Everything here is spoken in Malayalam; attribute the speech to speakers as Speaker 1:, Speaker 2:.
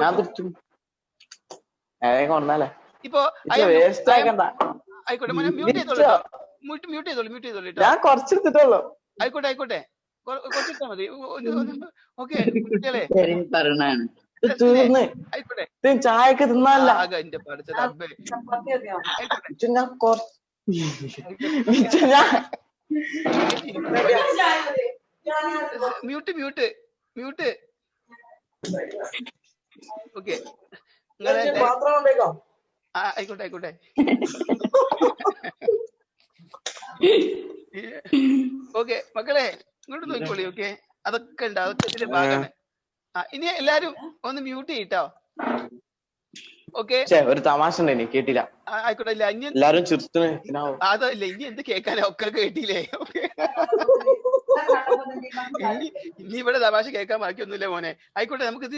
Speaker 1: ഞാൻ തിരിച്ചു കൊണ്ടാലേ
Speaker 2: ഇപ്പൊ
Speaker 1: വേസ്റ്റ് ആക്കണ്ട.
Speaker 2: ആയിക്കോട്ടെ മോനെ മ്യൂട്ട് ചെയ്തോളൂ മ്യൂട്ട് ചെയ്തോളൂ
Speaker 1: ഞാൻ കുറച്ചെടുത്തിട്ടുള്ളൂ.
Speaker 2: ആയിക്കോട്ടെ കുറച്ചിട്ടാ മതി. ഓക്കെ കുട്ടികളെ
Speaker 1: തീർന്ന്
Speaker 2: ആയിക്കോട്ടെ
Speaker 1: ചായക്ക് തിന്നല്ല.
Speaker 2: എന്റെ പഠിച്ചത് അബ്ബേ മ്യൂട്ട് ഓക്കെ ആയിക്കോട്ടെ ഓക്കെ മക്കളെ ഇങ്ങോട്ട് നോക്കിക്കോളി. ഓക്കെ അതൊക്കെ ഉണ്ട്, അതൊക്കെ ഇതിന്റെ ഭാഗമാണ്. ഇനി എല്ലാരും ഒന്ന് മ്യൂട്ട് ചെയ്യട്ടോ. ഓക്കെ
Speaker 1: ഒരു തമാശ കേട്ടില്ല.
Speaker 2: ആയിക്കോട്ടെ. ഇല്ല ഇനി
Speaker 1: എല്ലാരും
Speaker 2: അതല്ല ഇനി എന്ത് കേൾക്കാനോ ഒക്കെ കേട്ടില്ലേ. ഓക്കെ ഇനി ഇവിടെ തമാശ കേൾക്കാൻ ബാക്കിയൊന്നുമില്ല മോനെ. ആയിക്കോട്ടെ നമുക്ക്